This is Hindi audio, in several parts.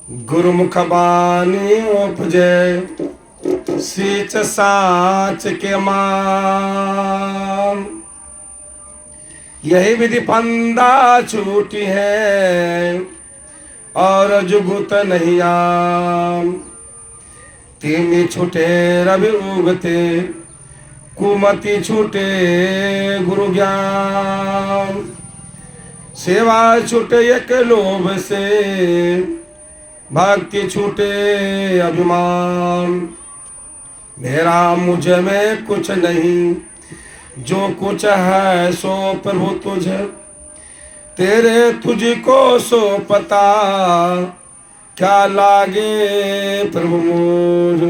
गुरुमुख बानी उपजे सीच साच के मान। यही विधि फंदा छूटी है और जुगुत नहीं आम। तीन छूटे रवि उगते कुमति छूटे गुरु ज्ञान। सेवा छूटे एक लोभ से भक्ति छूटे अभिमान। मेरा मुझ में कुछ नहीं जो कुछ है सो प्रभु तुझ। तेरे तुझको सो पता क्या लागे प्रभु मुझ।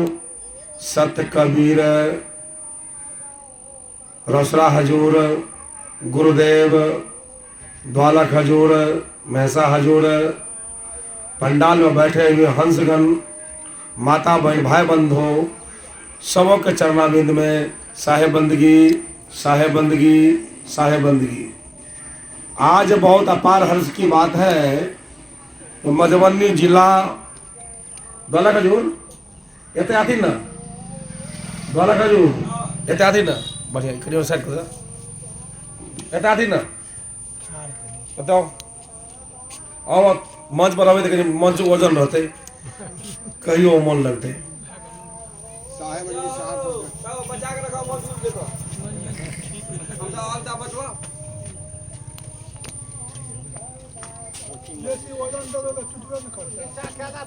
सत कबीर रसरा हजूर गुरुदेव द्वालक हजूर महसा हजूर पंडाल में बैठे हुए हंसगण माता बहन भाई बंधु सबों के चरणाविंद में साहेबंदगी साहेबंदगी साहेबंदगी। आज बहुत अपार हर्ष की बात है। मधुबनी जिला द्वालक हजूर ये आती ना द्वालक हजूर ये आती ना बढ़िया करियो साइड कर ये आती ना बताओ। और मंच पर आवे तो कहीं मंच वजन रहते कहीं वो मन लगते बचा के रखा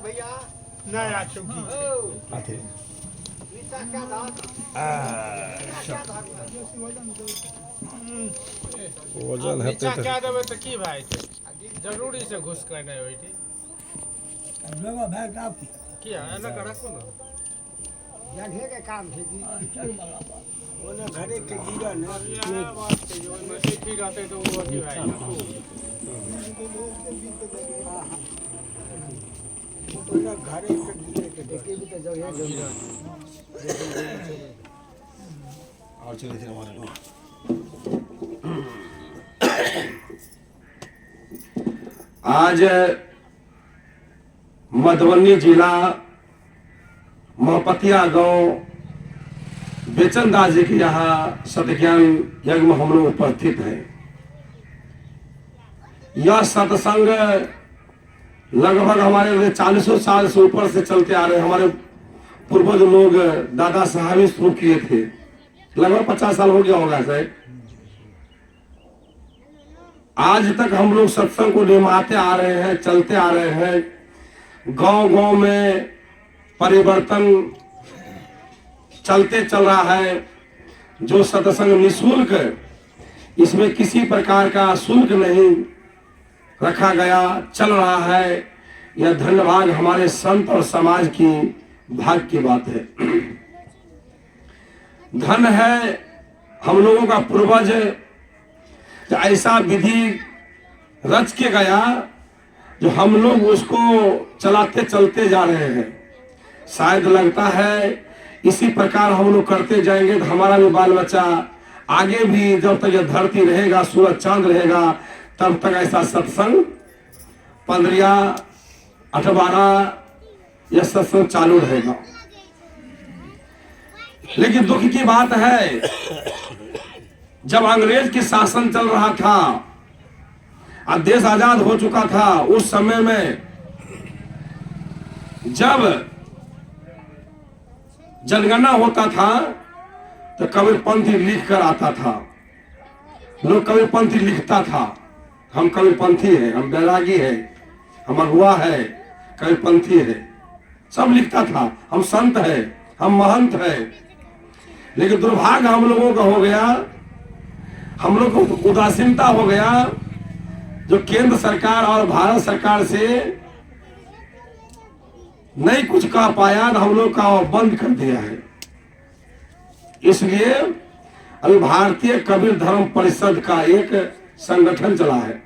भैया नया चौकी वजन है तो क्या देबे त की भाई जरूरी से घुस करने होई थी लोग भाग आप किया एना का रखो ना जगह के काम है जी ओने घरे के गिरा ना ये बात है जो में ठीक रहते तो वो की भाई ओने घरे के गिरे के देखे भी तो जगह और चले थे हमारे आज मधुबनी जिला महपतिया गांव बेचनदास जी के यहाँ सतज्ञान यज्ञ में हम लोग उपस्थित हैं। यह सत्संग लगभग हमारे 40 साल से ऊपर से चलते आ रहे। हमारे पूर्वज लोग दादा साहब शुरू किए थे, लगभग 50 साल हो गया होगा शायद। आज तक हम लोग सत्संग को निभाते आ रहे हैं, चलते आ रहे हैं। गांव गांव में परिवर्तन चलते चल रहा है। जो सत्संग निःशुल्क, इसमें किसी प्रकार का शुल्क नहीं रखा गया, चल रहा है। यह धन्यवाद हमारे संत और समाज की भाग्य की बात है। धन है हम लोगों का पूर्वज जो ऐसा विधि रच के गया जो हम लोग उसको चलाते चलते जा रहे हैं। शायद लगता है इसी प्रकार हम लोग करते जाएंगे तो हमारा भी बाल बच्चा आगे भी जब तक यह धरती रहेगा, सूरज चांद रहेगा, तब तक ऐसा सत्संग 15 18 यह सत्संग चालू रहेगा। लेकिन दुख की बात है, जब अंग्रेज की शासन चल रहा था और देश आजाद हो चुका था, उस समय में जब जनगणना होता था तो कबीरपंथी लिख कर आता था। लोग कबीरपंथी लिखता था। हम कबीरपंथी है, हम बैरागी है, हम अगुआ है, कबीरपंथी है, सब लिखता था। हम संत है, हम महंत है। लेकिन दुर्भाग्य हम लोगों का हो गया, हम लोग को उदासीनता हो गया। जो केंद्र सरकार और भारत सरकार से नहीं कुछ कह पाया तो हम लोग का बंद कर दिया है। इसलिए अभी भारतीय कबीर धर्म परिषद का एक संगठन चला है।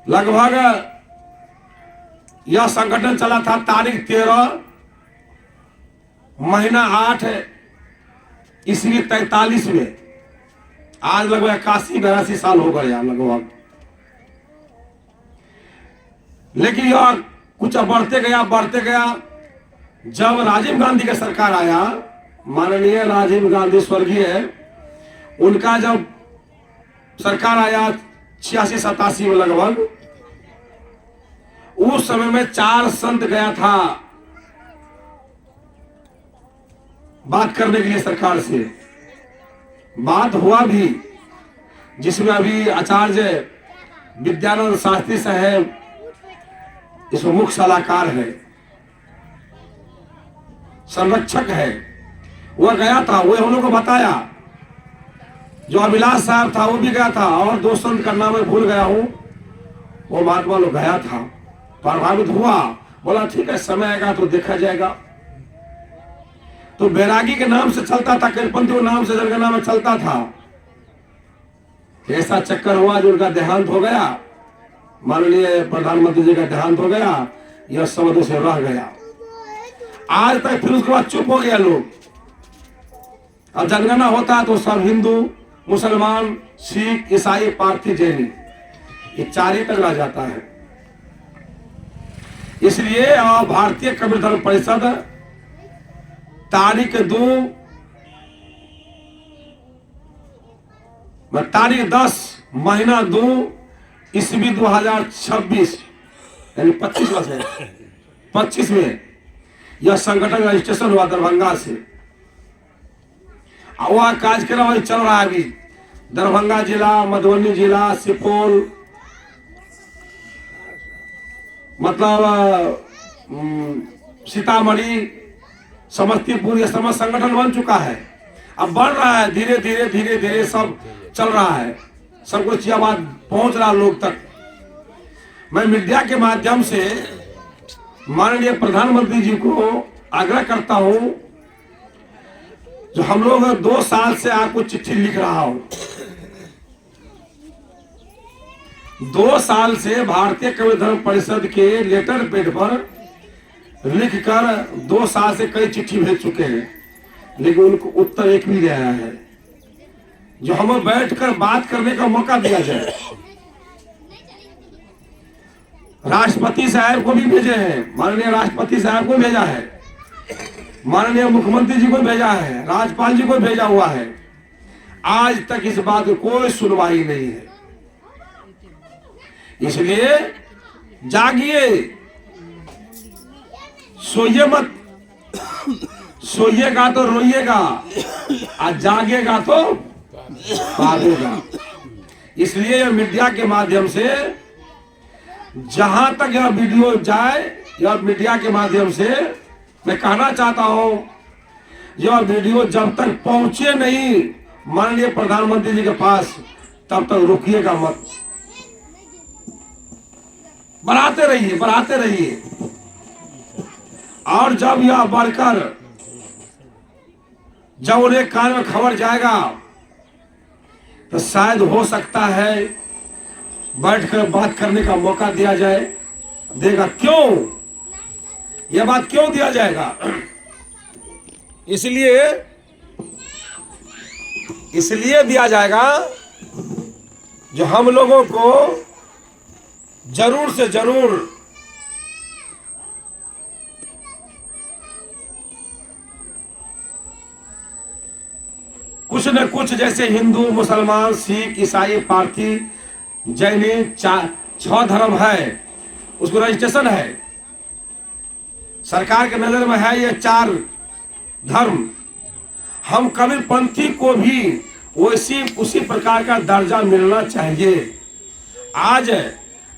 लगभग यह संगठन चला था तारीख 13 महीना 8 ईस्वी 43 में। आज लगभग 81 82 साल हो गए लगभग। लेकिन यह कुछ बढ़ते गया। जब राजीव गांधी का सरकार आया, माननीय राजीव गांधी स्वर्गीय, उनका जब सरकार आया 86-87 में लगभग, उस समय में 4 संत गया था बात करने के लिए सरकार से। बात हुआ भी, जिसमें अभी आचार्य विद्यानंद शास्त्री साहब इसमें मुख्य सलाहकार है, संरक्षक है। वह गया था, वह हम लोग को बताया। जो अभिलाष साहब था वो भी गया था, और 2 संत का नाम मैं भूल गया हूं, वो महात्मा लोग गया था, प्रभावित हुआ। बोला ठीक है, समय आएगा तो देखा जाएगा। तो बैरागी के नाम से चलता था, करिपंथी के नाम से जनगणना में चलता था। ऐसा चक्कर हुआ जो उनका देहांत हो गया, माननीय प्रधानमंत्री जी का देहांत हो गया, यह शब्दों से रह गया आज तक। फिर उसके बाद चुप हो गया लोग। अब जनगणना होता है तो सब हिंदू, मुसलमान, सिख, ईसाई, पारसी, जैनी, ये 4 ही तक रह जाता है। इसलिए भारतीय कबीर धर्म परिषद तारीख 10 महीना 2 ईस्वी 2026 यानी 25 वर्ष है, 25 में यह संगठन रजिस्ट्रेशन हुआ दरभंगा से। वह कार्यक्रम अभी चल रहा है। अभी दरभंगा जिला, मधुबनी जिला, सुपौल, मतलब सीतामढ़ी, समस्तीपुर, यह समस्त संगठन बन चुका है। अब बढ़ रहा है धीरे धीरे सब चल रहा है। सब कुछ यह बात पहुंच रहा लोग तक। मैं मीडिया के माध्यम से माननीय प्रधानमंत्री जी को आग्रह करता हूं, जो हम लोग 2 साल से आपको चिट्ठी लिख रहा हूं, 2 साल से भारतीय कबीर धर्म परिषद के लेटर पैड पर लिखकर 2 साल से कई चिट्ठी भेज चुके हैं, लेकिन उनको उत्तर एक भी नहीं आया है। जो हमें बैठकर बात करने का मौका दिया जाए। राष्ट्रपति साहब को भी भेजे हैं, माननीय राष्ट्रपति साहब को भेजा है, माननीय मुख्यमंत्री जी को भेजा है, राज्यपाल जी को भेजा हुआ है। आज तक इस बात की कोई सुनवाई नहीं है। इसलिए जागिए, सोइए मत। सोइएगा तो रोइएगा, और जागेगा तो पागेगा। इसलिए यह मीडिया के माध्यम से जहां तक यह वीडियो जाए, यह मीडिया के माध्यम से मैं कहना चाहता हूं, यह वीडियो जब तक पहुंचे नहीं माननीय प्रधानमंत्री जी के पास, तब तक रुकिएगा मत। बढ़ाते रहिए। और जब यह बढ़कर जब उन्हें कान में खबर जाएगा, तो शायद हो सकता है बैठकर बात करने का मौका दिया देगा। क्यों यह बात क्यों दिया जाएगा? इसलिए दिया जाएगा जो हम लोगों को जरूर से जरूर कुछ न कुछ, जैसे हिंदू, मुसलमान, सिख, ईसाई, पारसी, जैनी, 6 धर्म है, उसको रजिस्ट्रेशन है सरकार के नजर में है। ये 4 धर्म, हम कबीरपंथी को भी उसी प्रकार का दर्जा मिलना चाहिए। आज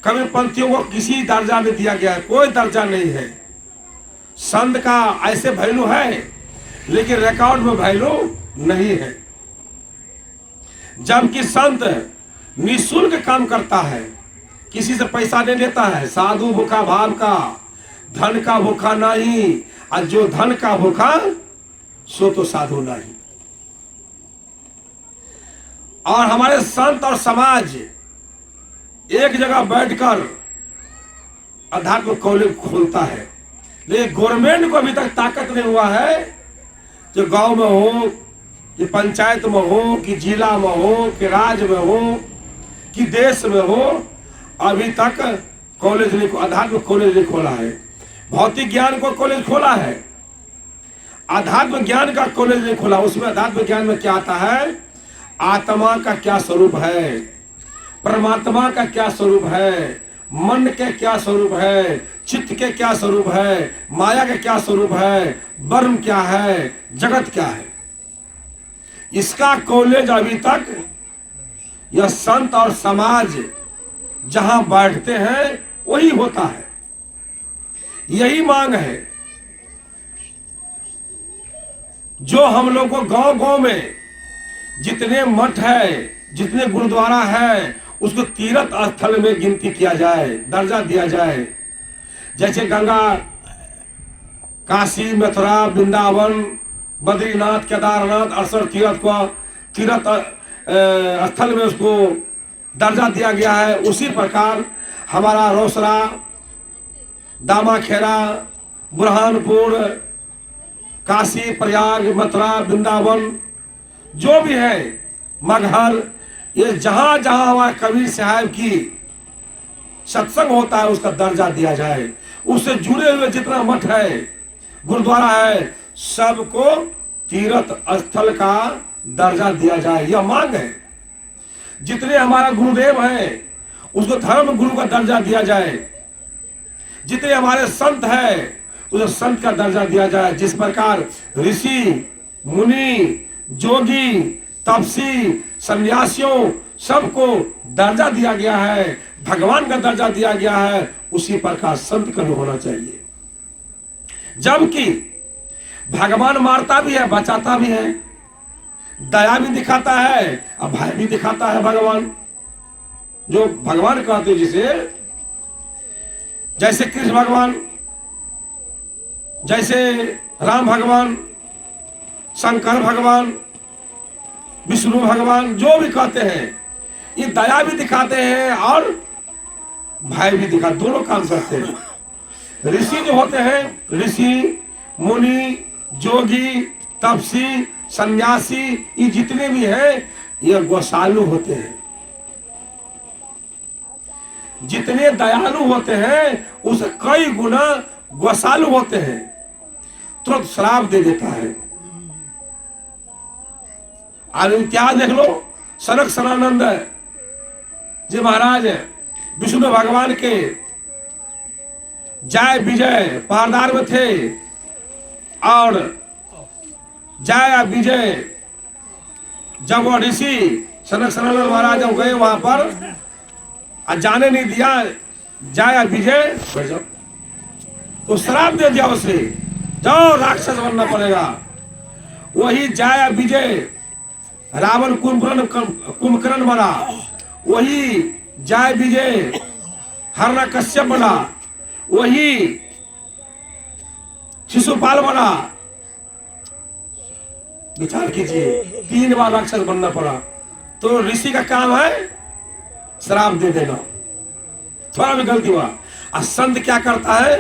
कबीरपंथियों को किसी दर्जा नहीं दिया गया है, कोई दर्जा नहीं है। संत का ऐसे वैल्यू है, लेकिन रिकॉर्ड में वैल्यू नहीं है। जबकि संत निःशुल्क काम करता है, किसी से पैसा नहीं लेता है। साधु भूखा भाव का, धन का भूखा नहीं, और जो धन का भूखा सो तो साधु नहीं। और हमारे संत और समाज एक जगह बैठकर अध्यात्म कॉलेज खोलता है, लेकिन गवर्नमेंट को अभी तक ताकत नहीं हुआ है, जो गांव में हो, कि पंचायत में हो, कि जिला में हो, कि राज्य में हो, कि देश में हो, अभी तक कॉलेज नहीं, आध्यात्म कॉलेज नहीं खोला है। भौतिक ज्ञान को कॉलेज खोला है, आध्यात्म ज्ञान का कॉलेज नहीं खोला। उसमें आध्यात्म ज्ञान में क्या आता है? आत्मा का क्या स्वरूप है, परमात्मा का क्या स्वरूप है, मन के क्या स्वरूप है, चित्त के क्या स्वरूप है, माया के क्या स्वरूप है, ब्रह्म क्या है, जगत क्या है। इसका कॉलेज अभी तक यह संत और समाज जहां बैठते हैं वही होता है। यही मांग है। जो हम लोग को गांव गांव में जितने मठ है, जितने गुरुद्वारा है, उसको तीर्थ स्थल में गिनती किया जाए, दर्जा दिया जाए। जैसे गंगा, काशी, मथुरा, वृंदावन, बद्रीनाथ, केदारनाथ, 68 तीर्थ को तीर्थ स्थल में उसको दर्जा दिया गया है, उसी प्रकार हमारा रोसड़ा, दामाखेड़ा, बुरहानपुर, काशी, प्रयाग, मथुरा, वृंदावन, जो भी है, मगहर, ये जहां जहां हमारे कबीर साहब की सत्संग होता है उसका दर्जा दिया जाए। उससे जुड़े हुए जितना मठ है, गुरुद्वारा है, सबको तीर्थ स्थल का दर्जा दिया जाए, यह मांग है। जितने हमारा गुरुदेव हैं उसको धर्म गुरु का दर्जा दिया जाए। जितने हमारे संत हैं उसे संत का दर्जा दिया जाए। जिस प्रकार ऋषि, मुनि, जोगी, तपसी, सन्यासियों सबको दर्जा दिया गया है, भगवान का दर्जा दिया गया है, उसी प्रकार संत का होना चाहिए। जबकि भगवान मारता भी है, बचाता भी है, दया भी दिखाता है और भय भी दिखाता है। भगवान जो भगवान कहते जिसे, जैसे कृष्ण भगवान, जैसे राम भगवान, शंकर भगवान, विष्णु भगवान, जो भी कहते हैं, ये दया भी दिखाते हैं और भय भी दिखा, दोनों काम करते हैं। ऋषि जो होते हैं, ऋषि, मुनि, जोगी, तपसी, सन्यासी, ये जितने भी हैं ये गोसालु होते हैं। जितने दयालु होते हैं उस कई गुना गोसालु होते हैं। तुरंत श्राप दे देता है। और इतिहास देख लो, सनक सनानंद जी महाराज विष्णु भगवान के जय विजय पारदार में थे, और जय विजय जब वो ऋषि सनक सनानंद महाराज जब गए वहां पर, जाने नहीं दिया जय विजय, तो श्राप दे दिया उसे, जाओ राक्षस बनना पड़ेगा। वही जय विजय रावण कुंभकर्ण बना, वही जय विजय हिरण्यकश्यप बना, वही शिशुपाल बना। विचार कीजिए, 3 बार राक्षस बनना पड़ा। तो ऋषि का काम है श्राप दे देना, थोड़ा भी गलती हुआ। और संत क्या करता है?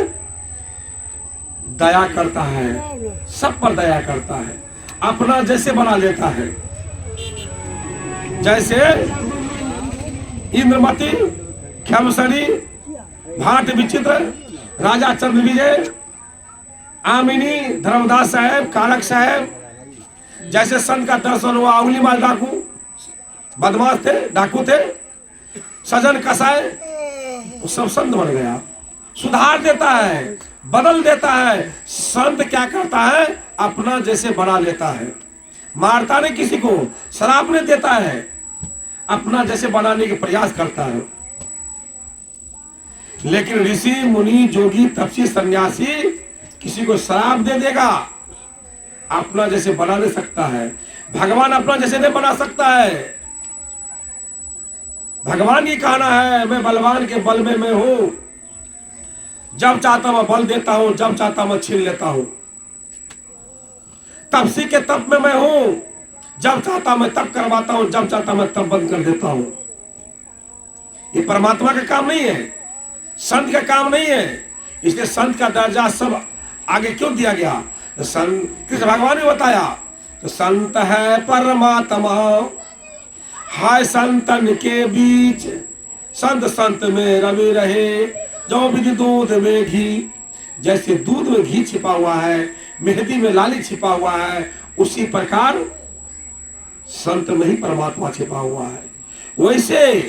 दया करता है, सब पर दया करता है, अपना जैसे बना लेता है। जैसे इंद्रमती, खेमसरी, भाट विचित्र, राजा चंद्र विजय, आमिनी, धर्मदास साहब, कारक साहब, जैसे संत का दर्शन हुआ। उंगली मार डाकू, बदमाश थे, डाकू थे, सजन कसाय, वो सब संत बन गया। सुधार देता है, बदल देता है। संत क्या करता है? अपना जैसे बना लेता है, मारता नहीं किसी को, शराब नहीं देता है, अपना जैसे बनाने के प्रयास करता है। लेकिन ऋषि, मुनि, जोगी, तपसी, सन्यासी किसी को शराब दे देगा, अपना जैसे बना नहीं सकता है। भगवान अपना जैसे नहीं बना सकता है। भगवान की कहना है, मैं बलवान के बल में मैं हूं, जब चाहता मैं बल देता हूं, जब चाहता मैं छीन लेता हूं। तपसी के तप में मैं हूं, जब चाहता मैं तप करवाता हूं, जब चाहता मैं तप बंद कर देता हूं। ये परमात्मा का काम नहीं है, संत का काम नहीं है। इसलिए संत का दर्जा सब आगे क्यों दिया गया? कृष्ण भगवान ने बताया, तो संत है परमात्मा, हाय संतन के बीच, संत संत में रवि रहे, जो विधि दूध में घी, जैसे दूध में घी छिपा हुआ है, मेहंदी में लाली छिपा हुआ है, उसी प्रकार संत में ही परमात्मा छिपा हुआ है। वैसे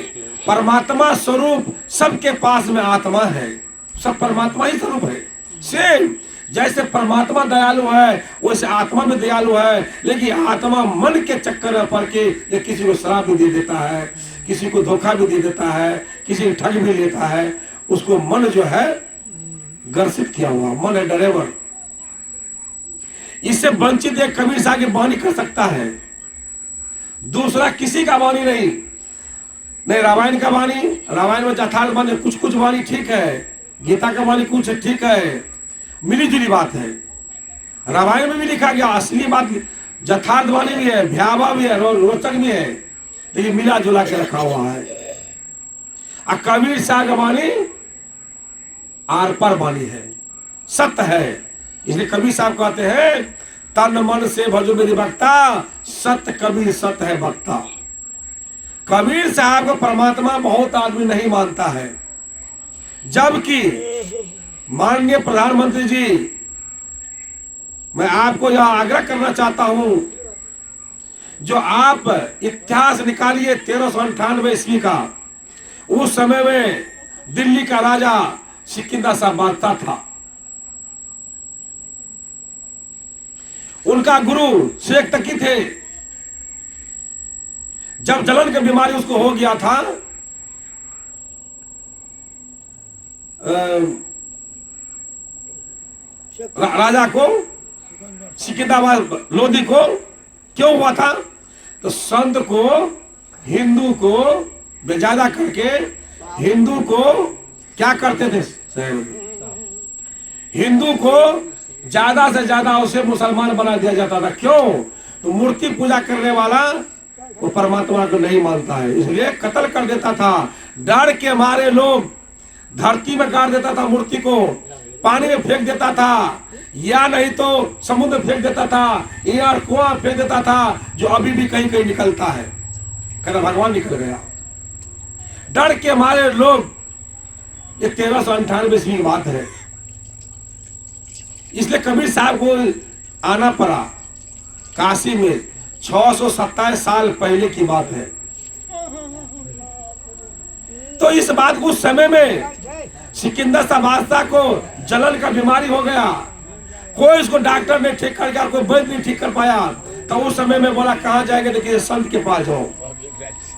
परमात्मा स्वरूप सबके पास में आत्मा है, सब परमात्मा ही स्वरूप है। सेम जैसे परमात्मा दयालु है वैसे आत्मा में दयालु है, लेकिन आत्मा मन के चक्कर में पड़ के ये किसी को शराब भी दे देता है, किसी को धोखा भी दे देता है, किसी को ठग भी लेता है। उसको मन जो है ग्रसित किया हुआ, मन है ड्राइवर। इससे वंचित एक कबीर साहब की वाणी कर सकता है, दूसरा किसी का वाणी नहीं। नहीं रामायण का वाणी, रामायण में यथार्थ वाणी कुछ कुछ वाणी ठीक है, गीता का वाणी कुछ ठीक है, मिली जुली बात है। रामायण में भी लिखा गया असली बात, यथार्थ वाणी भी है, भयावह भी है, रोचक भी है, लेकिन मिला जुला के रखा हुआ है। और कबीर साहब का वाणी आर पार वाणी है, सत्य है। इसलिए कबीर साहब कहते हैं तन मन से भजो मेरी भक्ता, सत्य कबीर सत्य है भक्ता। कबीर साहब को परमात्मा बहुत आदमी नहीं मानता है, जबकि माननीय प्रधानमंत्री जी, मैं आपको यह आग्रह करना चाहता हूं, जो आप इतिहास निकालिए 1398 ईस्वी का, उस समय में दिल्ली का राजा सिकंदर शाह बादशाह था। उनका गुरु शेख तकी थे। जब जलन की बीमारी उसको हो गया था, राजा को, सिकंदर लोधी को क्यों हुआ था? तो संत को, हिंदू को बेजादा करके हिंदू को क्या करते थे? हिंदू को ज्यादा से ज्यादा उसे मुसलमान बना दिया जाता था। क्यों? तो मूर्ति पूजा करने वाला वो परमात्मा को नहीं मानता है, इसलिए कत्ल कर देता था। डर के मारे लोग धरती में गाड़ देता था, मूर्ति को पानी में फेंक देता था, या नहीं तो समुद्र में फेंक देता था, या कुआं फेंक देता था, जो अभी भी कहीं कहीं निकलता है। कहना भगवान निकल गया। डर के मारे लोग, ये 1398 ईस्वी की बात है। इसलिए कबीर साहब को आना पड़ा काशी में, 627 साल पहले की बात है। तो इस बात को उस समय में सिकंदर शाह बादशाह को जलन का बीमारी हो गया, कोई इसको डॉक्टर ने ठीक कर गया, कोई वैद्य नहीं ठीक कर पाया। तो उस समय में बोला कहाँ जाएंगे? देखिए संत के पास जाओ।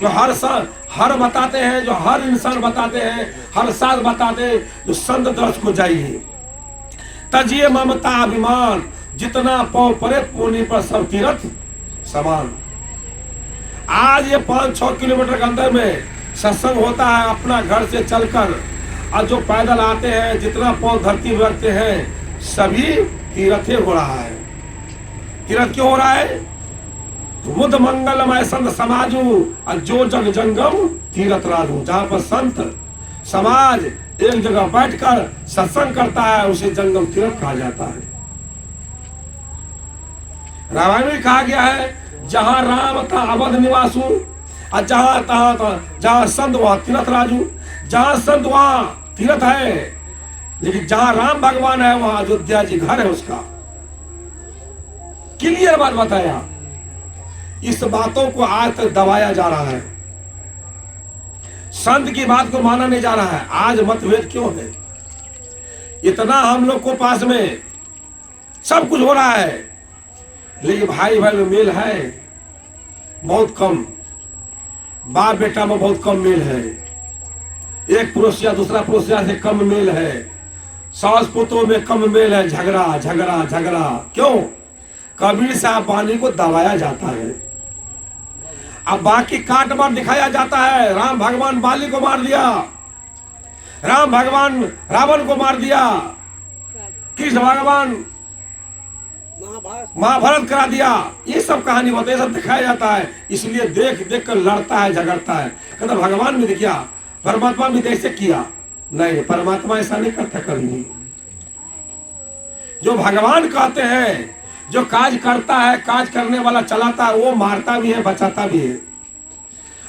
जो हर बताते हैं, जो हर इंसान बताते हैं, हर साल बताते हैं, जो संत दर्श को जाइए। तजिए ममता अभिमान, जितना पाँव परे पुण्य पर सब तीर्थ समान। आज ये 5-6 किलोमीटर के अंदर में सत्संग होता है, अपना घर से चलकर, और जो पैदल आते हैं, जितना पाँव धरती में रखते हैं, सभी तीर्थे हो रहा है। तीर्थ क्यों हो रहा है? बुद्ध मंगलमय संत समाजू, और जो जग जंगम तीर्थ राजू। जहां पर संत समाज एक जगह बैठकर सत्संग करता है, उसे जंगम तीर्थ कहा जाता है। रामायण में कहा गया है जहां राम था अवध निवासू, और जहां संत वहां तीर्थ राजू। जहां संत वहां तीर्थ है, लेकिन जहां राम भगवान है वहां अयोध्या जी घर है उसका। क्लियर बात बताया। इस बातों को आज तक दबाया जा रहा है, संत की बात को माना नहीं जा रहा है। आज मतभेद क्यों है? इतना हम लोग को पास में सब कुछ हो रहा है, लेकिन भाई भाई में मेल है बहुत कम, बाप बेटा में बहुत कम मेल है, एक पड़ोसिया दूसरा पड़ोसिया से कम मेल है, सास पुतों में कम मेल है, झगड़ा झगड़ा झगड़ा। क्यों? कबीर साहब वाणी को दबाया जाता है। अब बाकी काट मार दिखाया जाता है। राम भगवान बाली को मार दिया, राम भगवान रावण को मार दिया, कृष्ण भगवान महाभारत करा दिया। ये सब कहानी होती है, सब दिखाया जाता है। इसलिए देख देख कर लड़ता है, झगड़ता है। कहता भगवान भी किया, परमात्मा भी ऐसे किया। नहीं, परमात्मा ऐसा नहीं करता कभी नहीं। जो भगवान कहते हैं, जो काज करता है, काज करने वाला चलाता है, वो मारता भी है, बचाता भी है।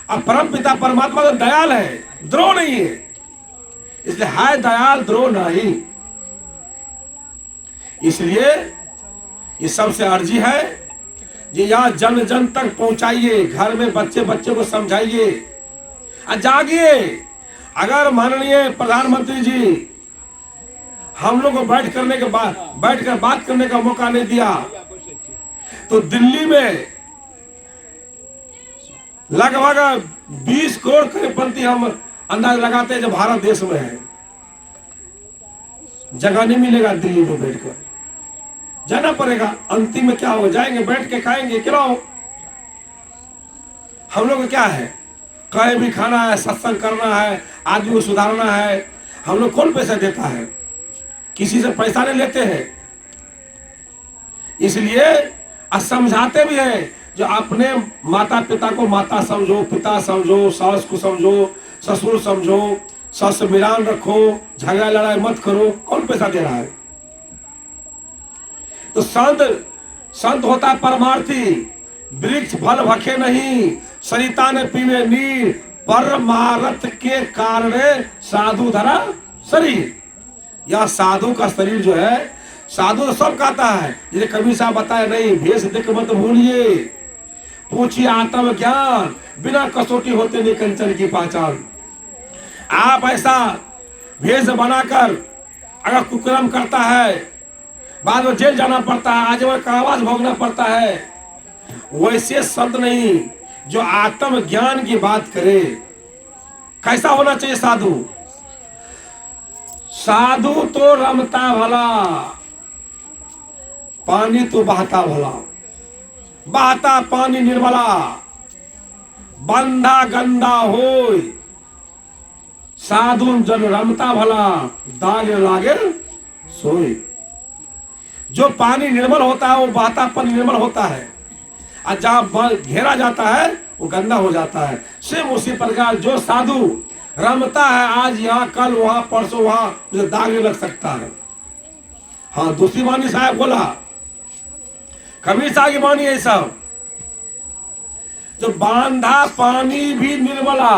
अब परम पिता परमात्मा तो दयाल है, द्रोह नहीं है। इसलिए है दयाल द्रोह नहीं। इसलिए ये सबसे अर्जी है कि यहाँ जन जन तक पहुंचाइए, घर में बच्चे बच्चे को समझाइए और जागिए। अगर माननीय प्रधानमंत्री जी हम लोग को बैठकर बात करने का मौका नहीं दिया तो दिल्ली में लगभग 20 करोड़ करीबपंथी हम अंदाज लगाते हैं जो भारत देश में है। जगह नहीं मिलेगा दिल्ली में बैठकर, जाना पड़ेगा। अंतिम में क्या होगा, जाएंगे बैठ के खाएंगे क्यों। हम लोग को क्या है, कहीं भी खाना है, सत्संग करना है, आदमी को सुधारना है। हम लोग कौन पैसा देता है, किसी से पैसा नहीं लेते हैं। इसलिए समझाते भी है जो अपने माता पिता को माता समझो, पिता समझो, सास को समझो, ससुर समझो, सस मिलान रखो, झगड़ा लड़ाई मत करो। कौन पैसा दे रहा है। तो संत होता है परमार्थी। वृक्ष फल भखे नहीं, सरिता ने पीवे नीर, परमार्थ के कारण साधु धरा शरीर। यह साधु का शरीर जो है, साधु तो सब कहता है, जैसे कबीर साहब बताए नहीं, भेष देख मत भूलिए, पूछिए आत्म ज्ञान, बिना कसौटी होते नहीं कंचन की पहचान। आप ऐसा भेष बनाकर अगर कुकर्म करता है, बाद में जेल जाना पड़ता है, आजीवन कारावास भोगना पड़ता है, वैसे संत नहीं जो आत्म ज्ञान की बात करे। कैसा होना चाहिए साधु? साधु तो रमता भला, पानी तो बहता भला, बहता पानी निर्मला, बंधा गंदा होय, साधु जन रमता भला, दाग लागे सोई। जो पानी निर्मल होता है वो बहता पानी निर्मल होता है, और जहां घेरा जाता है वो गंदा हो जाता है। सेम उसी प्रकार जो साधु रमता है, आज यहाँ कल वहां परसों वहां, उसे दाग नहीं लग सकता है। हाँ, दूसरी वाणी साहब बोला, कबीर साहब की वाणी है सब, जो बांधा पानी भी निर्मला।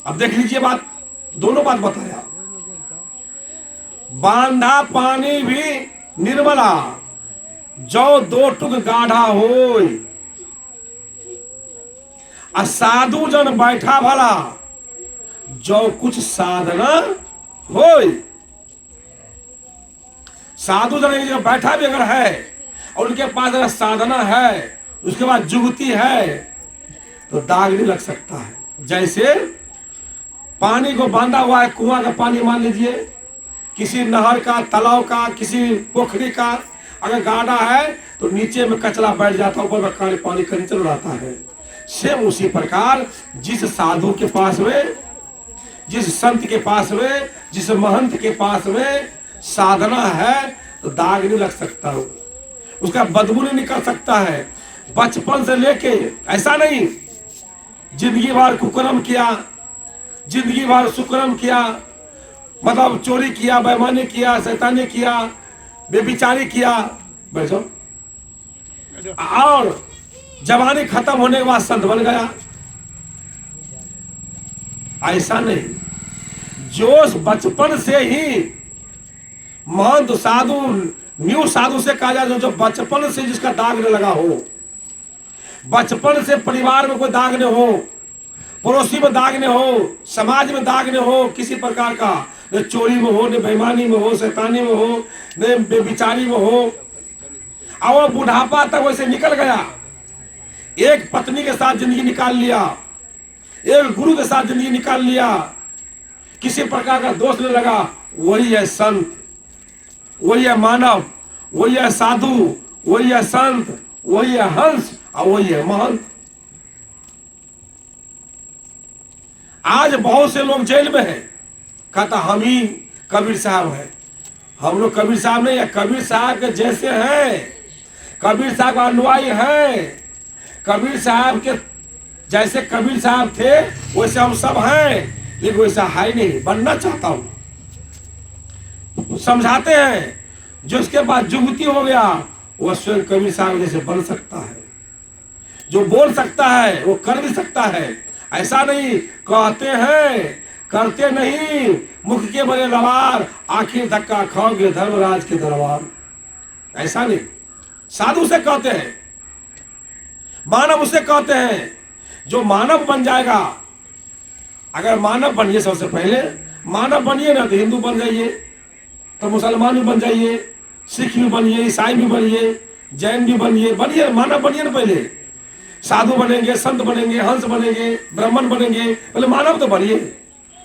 अब देख लीजिए बात, दोनों बात बताया। बांधा पानी भी निर्मला, जो दो टुक गाढ़ा होय, साधु जन बैठा भला, जो कुछ साधना होय। साधु जन जो बैठा भी अगर है और उनके पास अगर साधना है, उसके बाद जुगती है, तो दाग नहीं लग सकता है। जैसे पानी को बांधा हुआ है, कुआं का पानी मान लीजिए, किसी नहर का, तालाब का, किसी पोखरी का अगर गाढ़ा है तो नीचे में कचरा बैठ जाता है, ऊपर में पानी कंचन रहता है। सेम उसी प्रकार जिस साधु के पास में, जिस संत के पास में, जिस महंत के पास में साधना है तो दाग नहीं लग सकता, उसका बदबू नहीं निकल सकता है। बचपन से लेके ऐसा नहीं जिंदगी भर कुकर्म किया, जिंदगी भर सुकर्म किया, मतलब चोरी किया, बेईमानी किया, शैतानी किया, बेविचारी किया, बैठो, और जवानी खत्म होने के बाद संत बन गया। ऐसा नहीं। जो बचपन से ही महंत साधु, न्यू साधु से कहा जाए, जो बचपन से जिसका दाग न लगा हो, बचपन से परिवार में कोई दाग न हो, पड़ोसी में दाग न हो, समाज में दाग न हो किसी प्रकार का, न चोरी में हो, न बेईमानी में हो, शैतानी में हो, न बेविचारी में हो, और बुढ़ापा तक वैसे निकल गया। एक पत्नी के साथ जिंदगी निकाल लिया, एक गुरु के साथ जिंदगी निकाल लिया, किसी प्रकार का दोष नहीं लगा, वही है संत, वही है मानव, वही है साधु, वही है संत, वही है हंस और वही है महंत। आज बहुत से लोग जेल में हैं, कहता हम ही कबीर साहब हैं। हम लोग कबीर साहब नहीं है, कबीर साहब के जैसे हैं, कबीर साहब का अनुयायी हैं। कबीर साहब के जैसे कबीर साहब थे वैसे हम सब हैं, लेकिन वैसा है नहीं, बनना चाहता हूं। समझाते हैं, जो उसके बाद जुगती हो गया वह स्वयं कबीर साहब जैसे बन सकता है, जो बोल सकता है वो कर भी सकता है। ऐसा नहीं कहते हैं करते नहीं मुख के बड़े लवार, आखिर धक्का खाओगे धर्मराज के दरबार। ऐसा नहीं, साधु से कहते हैं, मानव उसे कहते हैं जो मानव बन जाएगा। अगर मानव बनिए, सबसे पहले मानव बनिए ना, तो हिंदू बन जाइए, तो मुसलमान भी बन जाइए, सिख भी बनिए, ईसाई भी बनिए, जैन भी बनिए, मानव बनिए ना। पहले साधु बनेंगे, संत बनेंगे, हंस बनेंगे, ब्राह्मण बनेंगे, पहले मानव तो बनिए,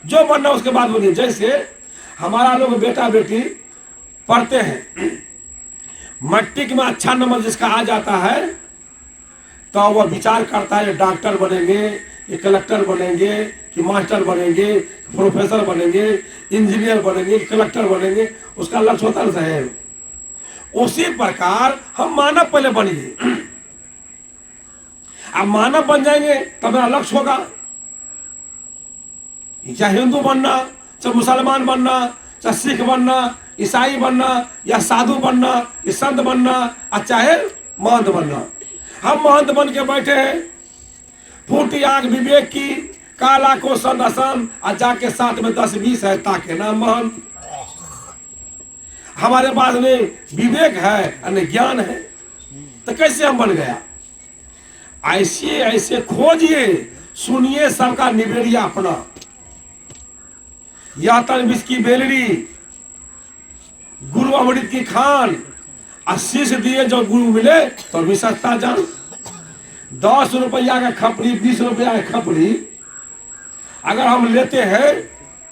जो बनना उसके बाद बनिए। जैसे हमारा लोग बेटा बेटी पढ़ते हैं, मैट्रिक में अच्छा नंबर जिसका आ जाता है तो वह विचार करता है डॉक्टर बनेंगे, कि कलेक्टर बनेंगे, कि मास्टर बनेंगे, प्रोफेसर बनेंगे, इंजीनियर बनेंगे, कलेक्टर बनेंगे, उसका लक्ष्य होता है। उसी प्रकार हम मानव पहले बनिए, अब मानव बन जाएंगे तब मेरा लक्ष्य होगा, चाहे हिंदू बनना, चाहे मुसलमान बनना, चाहे सिख बनना, ईसाई बनना, या साधु बनना, या संत बनना, और चाहे महंत बनना। हम महंत बन के बैठे हैं, फूटी आग विवेक की, काला को संदसन, और जाके साथ में 10-20 है ताके नाम महंत। हमारे पास में विवेक है और ज्ञान है, तो कैसे हम बन गया? ऐसे ऐसे खोजिए, सुनिए सबका निवेड़िया अपना। या तन विष की बेलड़ी, गुरु अमृत की खान, आशीष दिए जो गुरु मिले तो विशेषता जान। 10 रुपया का खपड़ी, 20 रुपया का खपड़ी अगर हम लेते हैं,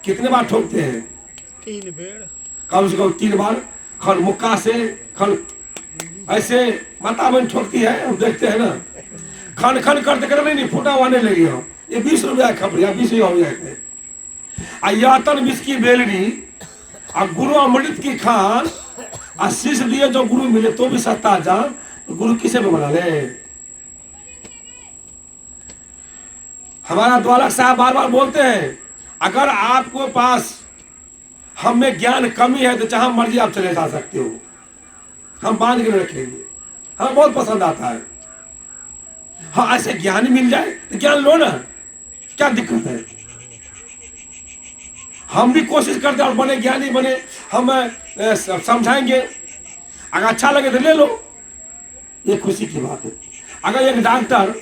कितने बार ठोकते हैं? 3 बेर, कम से कम 3 बार। खन मुक्का से, खन ऐसे माता बहन ठोकती है, हम देखते हैं ना, खन खन करते करते नहीं फूटा हुआ नहीं लगी हम, ये 20 रुपया खपड़ी, 20 हो जाए। यातन विष की बेलड़ी और गुरु अमृत की खान, आशीष दिए जो गुरु मिले तो भी सत्ता जान। तो गुरु किसे में बना ले? हमारा द्वालक साहब बार बार बोलते हैं, अगर आपको पास हम में ज्ञान कमी है तो जहां मर्जी आप चले जा सकते हो, हम बांध के रखेंगे। हमें बहुत पसंद आता है। हाँ, ऐसे ज्ञान मिल जाए तो ज्ञान लो ना, क्या दिक्कत है? हम भी कोशिश करते हैं और बने ज्ञानी बने, हम समझाएंगे, अगर अच्छा लगे तो ले लो, ये खुशी की बात है। अगर एक डॉक्टर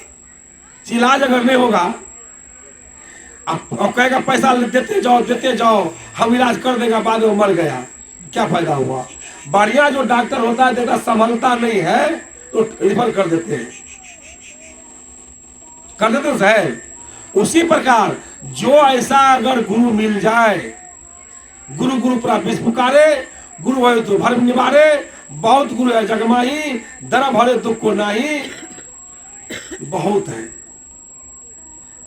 इलाज अगर नहीं होगा और कहेगा पैसा देते जाओ, हम इलाज कर देगा, बाद में मर गया, क्या फायदा हुआ? बढ़िया जो डॉक्टर होता है, देखा संभलता नहीं है तो रिफर कर देते हैं, है। उसी प्रकार जो ऐसा अगर गुरु मिल जाए, गुरु गुरु पूरा विश्व पुकारे, गुरु है तो भर्म निवारे, बहुत गुरु है जगमाही, दर भरे दुख को नहीं, बहुत है।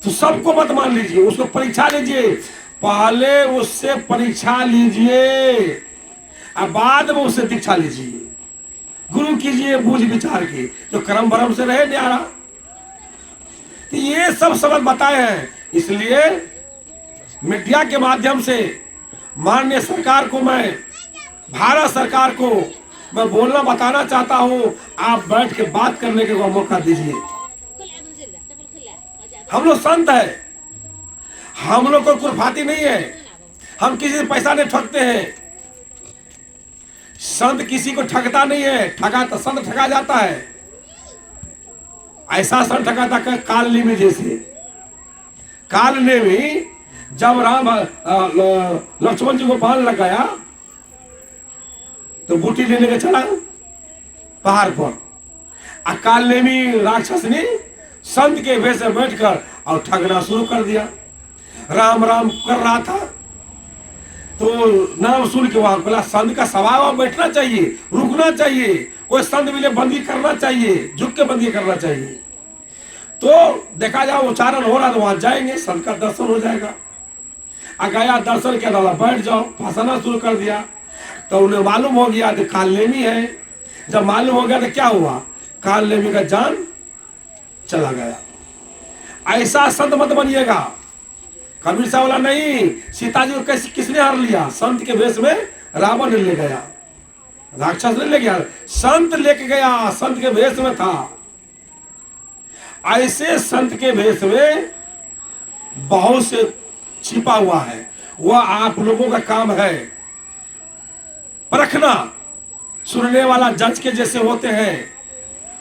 तो सबको मत मान लीजिए, उसको परीक्षा लीजिए, पहले उससे परीक्षा लीजिए और बाद में उससे दीक्षा लीजिए। गुरु कीजिए बूझ विचार की, जो कर्म भरम से रहे न्यारा। तो ये सब सबक बताए हैं, इसलिए मीडिया के माध्यम से माननीय सरकार को, मैं भारत सरकार को मैं बोलना बताना चाहता हूं, आप बैठ के बात करने के मौका दीजिए। हम लोग संत है, हम लोग को कुरफाती नहीं है, हम किसी से पैसा नहीं ठगते हैं। संत किसी को ठगता नहीं है, ठगा तो संत ठगा जाता है। ऐसा संत ठगा था काल में, जैसे काल ने भी जब राम लक्ष्मण जी को बाण लगाया तो बूटी लेने के चला पहाड़ पर, अकाल ने भी राक्षस ने संत के वेश में बैठकर और ठगना शुरू कर दिया। राम राम कर रहा था तो नाम सुन के वहां बोला, संत का स्वभाव बैठना चाहिए, रुकना चाहिए, कोई संत मिले बंदी करना चाहिए, झुक के बंदी करना चाहिए। तो देखा जाओ उच्चारण हो रहा तो वहां जाएंगे, संत का दर्शन हो जाएगा। गया दर्शन के द्वारा बैठ जाओ, भाषण शुरू कर दिया तो उन्हें मालूम हो गया कि कालनेमी है। जब मालूम हो गया तो क्या हुआ, कालनेमी का जान चला गया। ऐसा संत मत बनिएगा। कबीर साहब बोला नहीं, सीता जी को कैसे किसने हर लिया? संत के वेश में रावण ले गया, राक्षस ने ले गया, संत लेके गया, संत के वेश में था। ऐसे संत के वेश में बहुत से छिपा हुआ है। वह आप लोगों का काम है परखना। सुनने वाला जज के जैसे होते हैं,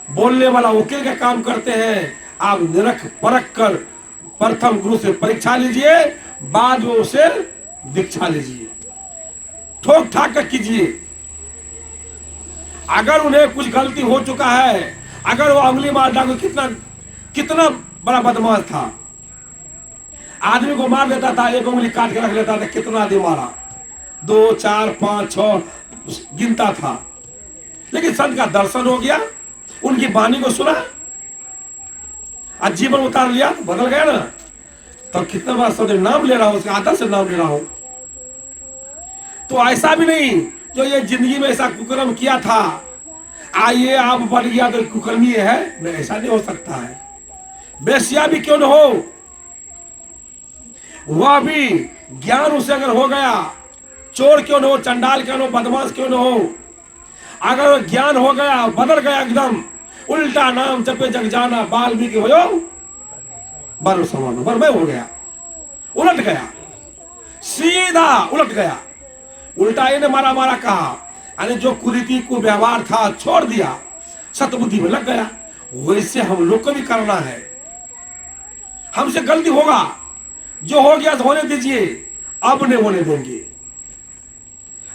बोलने वाला वकील का काम करते हैं। आप निरख परख कर प्रथम गुरु से परीक्षा लीजिए, बाद में उसे दीक्षा लीजिए, ठोक ठाक कर कीजिए। अगर उन्हें कुछ गलती हो चुका है, अगर वो उंगली मार डालो, कितना कितना बड़ा बदमाश था, आदमी को मार देता था, एक उंगली काट के रख लेता था। कितना आदमी मारा, 2 4 5 6 गिनता था। लेकिन संत का दर्शन हो गया, उनकी वाणी को सुना, आज जीवन उतार लिया, बदल गया ना। तो कितना बार सब नाम ले रहा हूं, उसके आदर से नाम ले रहा हूं। तो ऐसा भी नहीं जो ये जिंदगी में ऐसा कुकर्म किया था, आइए आप बन गया तो कुकर्मी है, नहीं, ऐसा नहीं हो सकता है। बेसिया भी क्यों न हो, वह भी ज्ञान उसे अगर हो गया, चोर क्यों न हो, चंडाल क्यों न हो, बदमाश क्यों न हो, अगर ज्ञान हो गया, बदल गया एकदम, उल्टा नाम जपे जग जाना, वाल्मीकि हो बर समान बर में हो गया, उलट गया, सीधा उलट गया। उल्टा इन्हें मारा मारा कहा, यानी जो कुरीति को व्यवहार था छोड़ दिया, सतबुद्धि में लग गया। वैसे हम लोग को भी करना है। हमसे गलती होगा, जो हो गया तो होने दीजिए, अब नहीं होने देंगे।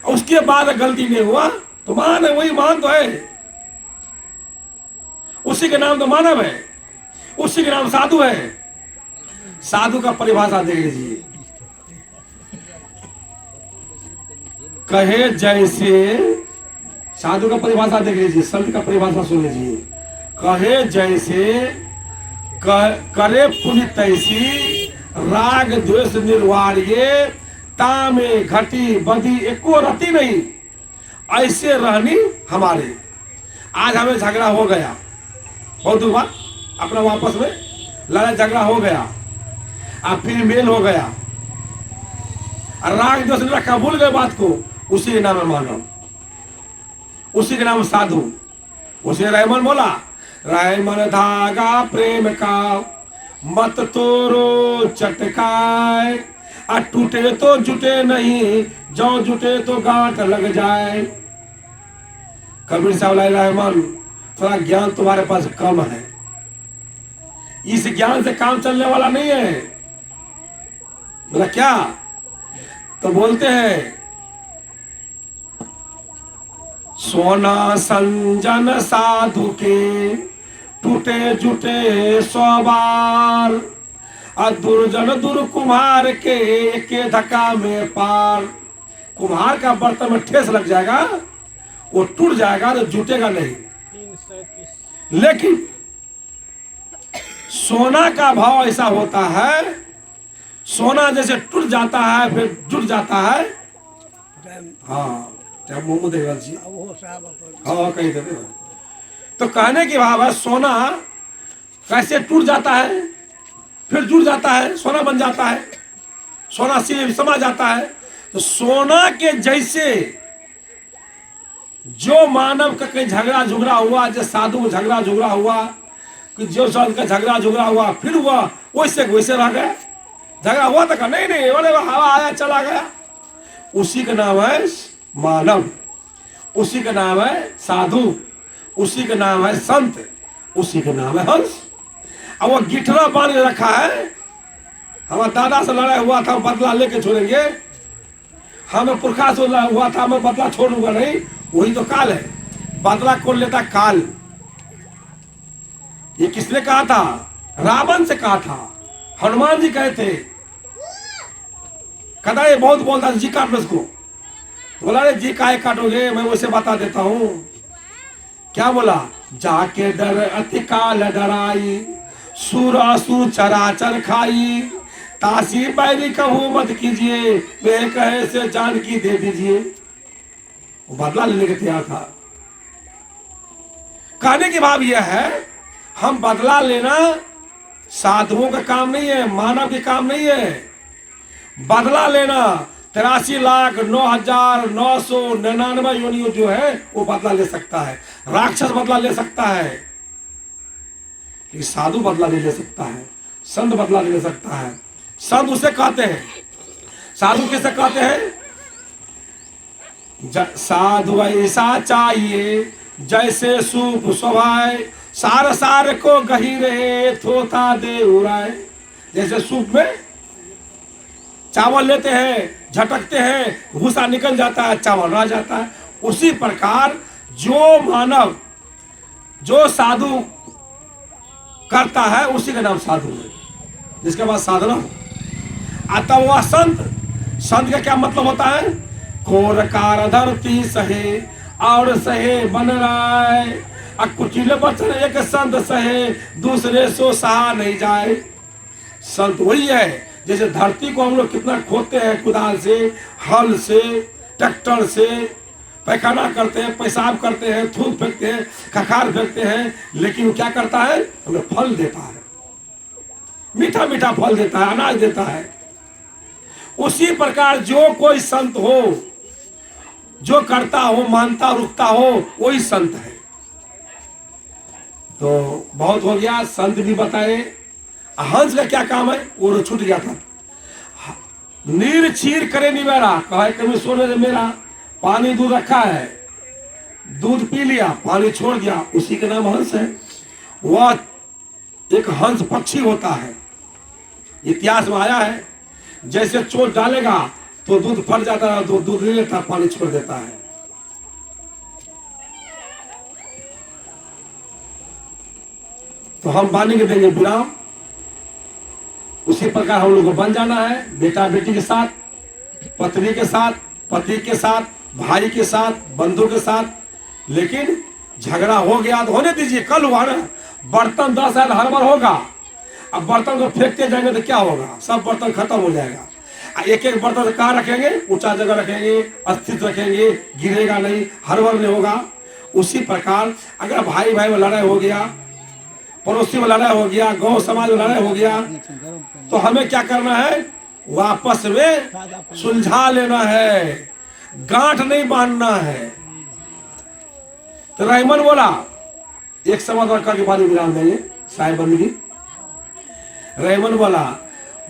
उसके बाद गलती नहीं हुआ तो मान है, वही मान तो है, उसी के नाम तो मानव है, उसी के नाम साधु है। साधु का परिभाषा देख लीजिए, कहे जैसे, साधु का परिभाषा देख लीजिए, संत का परिभाषा सुन लीजिए। कहे जैसे करे पुण्य तैसी, राग द्वेष निर्वार्ये, तामे घटी बदी एको रति नहीं, ऐसे रहनी हमारे। आज हमें झगड़ा हो गया, बहुत बार अपना वापस में लड़ाई झगड़ा हो गया, अब फिर मेल हो गया, राग द्वेष रखा, भूल गए बात को, उसी के नाम है मानव, उसी के नाम साधु। उसे रहमान बोला, रहमान धागा प्रेम का मत तोरो चटकाए, आ टूटे तो जुटे नहीं, जो जुटे तो गांठ लग जाए। कबीर साहब रहमान, थोड़ा ज्ञान तुम्हारे पास कम है, इस ज्ञान से काम चलने वाला नहीं है। बोला क्या? तो बोलते हैं, सोना संजन साधु के टूटे जुटे 100 बार, और दुर्जन दुर कुम्हार के धक्का में पार। कुम्हार का बर्तन में ठेस लग जाएगा, वो टूट जाएगा तो जुटेगा नहीं। लेकिन सोना का भाव ऐसा होता है, सोना जैसे टूट जाता है फिर जुट जाता है। हाँ मुंह देगा जी, हाँ कहीं दे। तो कहने की भाव है, सोना कैसे टूट जाता है फिर जुड़ जाता है, सोना बन जाता है, सोना सिले समा जाता है। तो सोना के जैसे जो मानव का कहीं झगड़ा झुगड़ा हुआ, जो साधु में झगड़ा झुगड़ा हुआ, कि जो साधु का झगड़ा झुगड़ा हुआ फिर हुआ, वैसे वैसे रह गया। झगड़ा हुआ तो नहीं नहीं, बोले हवा आया चला गया। उसी का नाम है मानव, उसी का नाम है साधु, उसी का नाम है संत, उसी का नाम है हंस। अब वो गिठरा बांध के रखा है, हमारे दादा से लड़ाई हुआ था, बदला लेके छोड़ेंगे, हमें पुरखा से लड़ाई हुआ था, मैं बदला छोड़ूंगा नहीं, वही तो काल है। बदला कौन लेता? काल। ये किसने कहा था? रावण से कहा था। हनुमान जी कहे थे, कहता ये बहुत बोलता जी काट लो इसको। बोला रे जी काहे काटोगे, मैं वैसे बता देता हूं। क्या बोला? जाके डर अति काल डराई, सुर असुर चराचर खाई, तासी बैरी कहूं मत कीजिए, वे कहे से जानकी दे दीजिए। वो बदला लेने के तैयार था। कहने की भाव यह है, हम बदला लेना साधुओं का काम नहीं है, मानव के काम नहीं है। बदला लेना 83,09,999 योनियों जो है वो बदला ले सकता है। राक्षस बदला ले सकता है, लेकिन साधु बदला नहीं ले सकता है, संत बदला नहीं ले सकता है। संत उसे कहते हैं साधु किसे कहते हैं? साधु ऐसा चाहिए जैसे सूप स्वभाव, सार सार को गहीरे थोथा दे उड़ाए। जैसे सूप में चावल लेते हैं, झटकते हैं, भूसा निकल जाता है, चावल रह जाता है, उसी प्रकार जो मानव, जो साधु करता है उसी का नाम साधु है, जिसके बाद साधना हो। अतः वह संत, संत का क्या मतलब होता है? घोर कार धरती सहे और सहे बन राय, कुचिल बचन एक संत सहे दूसरे सो सहा नहीं जाए। संत वही है जैसे धरती को हम लोग कितना खोदते हैं, कुदाल से, हल से, ट्रैक्टर से, पैखाना करते हैं, पेशाब करते हैं, थूक फेंकते हैं, खखार फेंकते हैं, लेकिन क्या करता है? हमें फल देता है, मीठा मीठा फल देता है, अनाज देता है। उसी प्रकार जो कोई संत हो, जो करता हो, मानता रुकता हो, वही संत है। तो बहुत हो गया, संत भी बताए। हंस का क्या काम है? वो छूट गया था। नीर छीर करे निवेरा, कहे कभी सोने मेरा, पानी दूध रखा है, दूध पी लिया, पानी छोड़ दिया, उसी का नाम हंस है। वह एक हंस पक्षी होता है, इतिहास में आया है। जैसे चोट डालेगा तो दूध फट जाता है, तो दूध ले लेता, पानी छोड़ देता है। तो हम वाणी के देंगे विराम। उसी प्रकार हम लोग को बन जाना है, बेटा बेटी के साथ, पत्नी के साथ, पति के साथ, भाई के साथ, बंधु के साथ। लेकिन झगड़ा हो गया तो होने दीजिए, कल हुआ ना, बर्तन 10 है हर बार होगा। अब बर्तन को फेंकते जाएंगे तो क्या होगा? सब बर्तन खत्म हो जाएगा। एक एक बर्तन कहाँ रखेंगे? ऊंचा जगह रखेंगे, अस्थित रखेंगे, गिरेगा नहीं, हर बार नहीं होगा। उसी प्रकार अगर भाई भाई में लड़ाई हो गया, पड़ोसी में लड़ाई हो गया, गांव समाज में लड़ाई हो गया, तो हमें क्या करना है? वापस में सुलझा लेना है, गांठ नहीं बांधना है। तो रहमान बोला, एक समाधान करके बाद विराम देंगे साहेब बंदगी। रहमान बोला,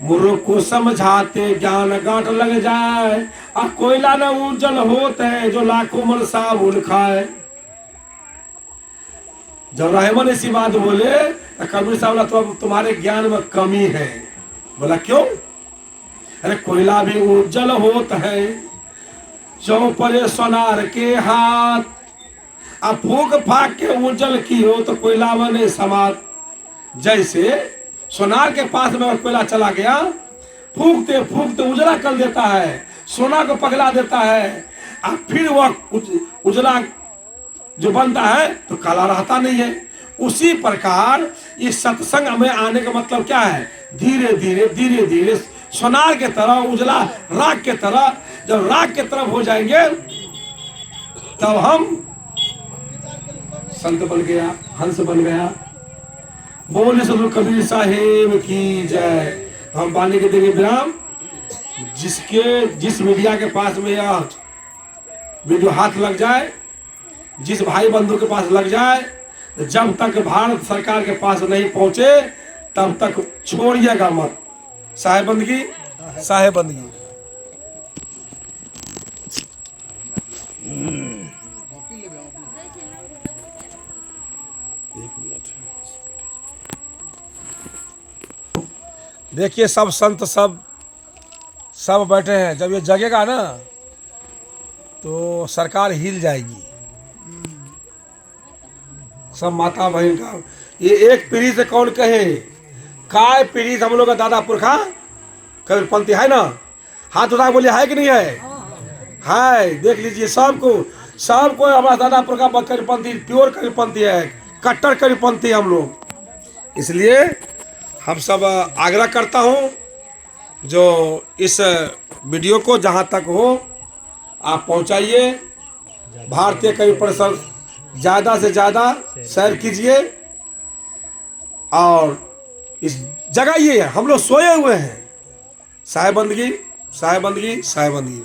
मूर्ख को समझाते ज्ञान गांठ लग जाए, आ कोयला न उज्जवल होते है जो लाखों मन साबुन खाए। जब रहमान ऐसी बात बोले तो कबीर साहब बोला, तो तुम्हारे ज्ञान में कमी है। बोला क्यों? अरे कोयला भी उज्जवल होता है जो परे सोनार के हाथ, अब फूक फाक के उज्जवल की हो तो कोयला बने समात। जैसे सोनार के पास में अगर कोयला चला गया, फूकते फूकते उजला कर देता है, सोना को पगला देता है, अब फिर वह उजला जो बनता है तो काला रहता नहीं है। उसी प्रकार इस सत्संग में आने का मतलब क्या है? धीरे धीरे धीरे धीरे सोनार के तरह, उजला राख के तरह, जब राख के तरफ हो जाएंगे तब हम संत बन गया, हंस बन गया। बोले सब कबीर साहेब की जय। हम पानी के देंगे विराम। जिस मीडिया के पास में यह वीडियो हाथ लग जाए, जिस भाई बंधु के पास लग जाए, जब तक भारत सरकार के पास नहीं पहुंचे तब तक छोड़िएगा मत। साहेब बंदगी, साहेब बंदगी। देखिए सब संत सब बैठे हैं। जब ये जगेगा ना तो सरकार हिल जाएगी। सब माता बहन का ये एक पीढ़ी से कौन कहे, काय पीढ़ी से हम लोग का दादा पुरखा कबीरपंथी है ना? हाथ उठा बोलिए, है कि नहीं है? है। देख लीजिए सबको हमारा दादा पुरखा कबीरपंथी, प्योर कबीरपंथी है, कट्टर कबीरपंथी हम लोग। इसलिए हम सब आग्रह करता हूँ, जो इस वीडियो को जहाँ तक हो आप पहुँचाइए। भारतीय कवि परिषद ज़्यादा से ज़्यादा शेयर कीजिए और इस जगाइए। हम लोग सोए हुए हैं। साहेब बंदगी, साहेब बंदगी, साहेब बंदगी।